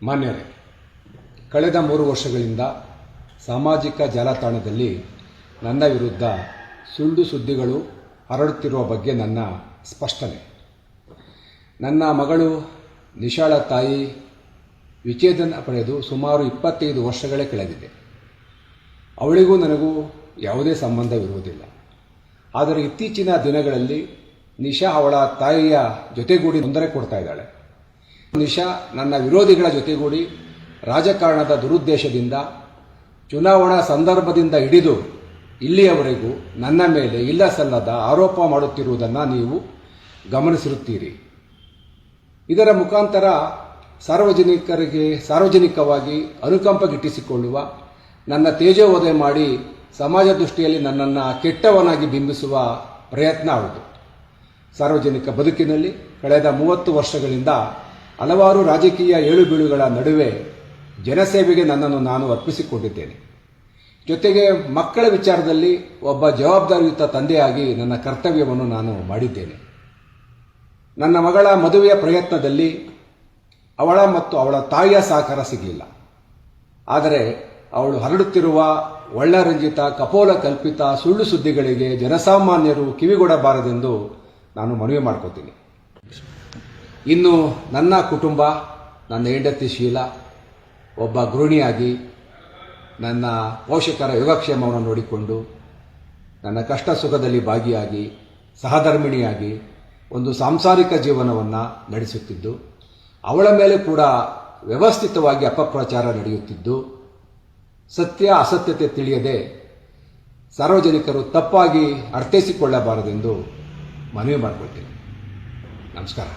ಮಾನ್ಯರೇ, ಕಳೆದ 3 ವರ್ಷಗಳಿಂದ ಸಾಮಾಜಿಕ ಜಾಲತಾಣದಲ್ಲಿ ನನ್ನ ವಿರುದ್ಧ ಸುಳ್ಳು ಸುದ್ದಿಗಳು ಹರಡುತ್ತಿರುವ ಬಗ್ಗೆ ನನ್ನ ಸ್ಪಷ್ಟನೆ. ನನ್ನ ಮಗಳು ನಿಶಾಳ ತಾಯಿ ವಿಚ್ಛೇದನ ಪಡೆದು ಸುಮಾರು 25 ವರ್ಷಗಳೇ ಕಳೆದಿದೆ. ಅವಳಿಗೂ ನನಗೂ ಯಾವುದೇ ಸಂಬಂಧವಿರುವುದಿಲ್ಲ. ಆದರೆ ಇತ್ತೀಚಿನ ದಿನಗಳಲ್ಲಿ ನಿಶಾ ಅವಳ ತಾಯಿಯ ಜೊತೆಗೂಡಿ ತೊಂದರೆ ಕೊಡ್ತಾ ಇದ್ದಾಳೆ. ನಿಶಾ ನನ್ನ ವಿರೋಧಿಗಳ ಜೊತೆಗೂಡಿ ರಾಜಕಾರಣದ ದುರುದ್ದೇಶದಿಂದ ಚುನಾವಣಾ ಸಂದರ್ಭದಿಂದ ಹಿಡಿದು ಇಲ್ಲಿಯವರೆಗೂ ನನ್ನ ಮೇಲೆ ಇಲ್ಲ ಸಲ್ಲದ ಆರೋಪ ಮಾಡುತ್ತಿರುವುದನ್ನು ನೀವು ಗಮನಿಸಿರುತ್ತೀರಿ. ಇದರ ಮುಖಾಂತರ ಸಾರ್ವಜನಿಕವಾಗಿ ಅನುಕಂಪ ಗಿಟ್ಟಿಸಿಕೊಳ್ಳುವ, ನನ್ನ ತೇಜೋವಧೆ ಮಾಡಿ ಸಮಾಜ ದೃಷ್ಟಿಯಲ್ಲಿ ನನ್ನನ್ನು ಕೆಟ್ಟವನಾಗಿ ಬಿಂಬಿಸುವ ಪ್ರಯತ್ನ ಅವಳದು. ಸಾರ್ವಜನಿಕ ಬದುಕಿನಲ್ಲಿ ಕಳೆದ 30 ವರ್ಷಗಳಿಂದ ಹಲವಾರು ರಾಜಕೀಯ ಏಳುಬೀಳುಗಳ ನಡುವೆ ಜನಸೇವೆಗೆ ನನ್ನನ್ನು ನಾನು ಅರ್ಪಿಸಿಕೊಂಡಿದ್ದೇನೆ. ಜೊತೆಗೆ ಮಕ್ಕಳ ವಿಚಾರದಲ್ಲಿ ಒಬ್ಬ ಜವಾಬ್ದಾರಿಯುತ ತಂದೆಯಾಗಿ ನನ್ನ ಕರ್ತವ್ಯವನ್ನು ನಾನು ಮಾಡಿದ್ದೇನೆ. ನನ್ನ ಮಗಳ ಮದುವೆಯ ಪ್ರಯತ್ನದಲ್ಲಿ ಅವಳ ಮತ್ತು ಅವಳ ತಾಯಿಯ ಸಹಕಾರ ಸಿಗಲಿಲ್ಲ. ಆದರೆ ಅವಳು ಹರಡುತ್ತಿರುವ ಒಳ್ಳರಂಜಿತ ಕಪೋಲ ಕಲ್ಪಿತ ಸುಳ್ಳು ಸುದ್ದಿಗಳಿಗೆ ಜನಸಾಮಾನ್ಯರು ಕಿವಿಗೊಡಬಾರದೆಂದು ನಾನು ಮನವಿ ಮಾಡ್ಕೋತೀನಿ. ಇನ್ನು ನನ್ನ ಕುಟುಂಬ, ನನ್ನ ಹೆಂಡತಿ ಶೀಲಾ ಒಬ್ಬ ಗೃಹಿಣಿಯಾಗಿ ನನ್ನ ಪೋಷಕರ ಯೋಗಕ್ಷೇಮವನ್ನು ನೋಡಿಕೊಂಡು ನನ್ನ ಕಷ್ಟ ಸುಖದಲ್ಲಿ ಭಾಗಿಯಾಗಿ ಸಹಧರ್ಮಿಣಿಯಾಗಿ ಒಂದು ಸಾಂಸಾರಿಕ ಜೀವನವನ್ನು ನಡೆಸುತ್ತಿದ್ದು, ಅವಳ ಮೇಲೆ ಕೂಡ ವ್ಯವಸ್ಥಿತವಾಗಿ ಅಪಪ್ರಚಾರ ನಡೆಯುತ್ತಿದ್ದು, ಸತ್ಯ ಅಸತ್ಯತೆ ತಿಳಿಯದೆ ಸಾರ್ವಜನಿಕರು ತಪ್ಪಾಗಿ ಅರ್ಥೈಸಿಕೊಳ್ಳಬಾರದೆಂದು ಮನವಿ ಮಾಡಿಕೊಳ್ತೀನಿ. ನಮಸ್ಕಾರ.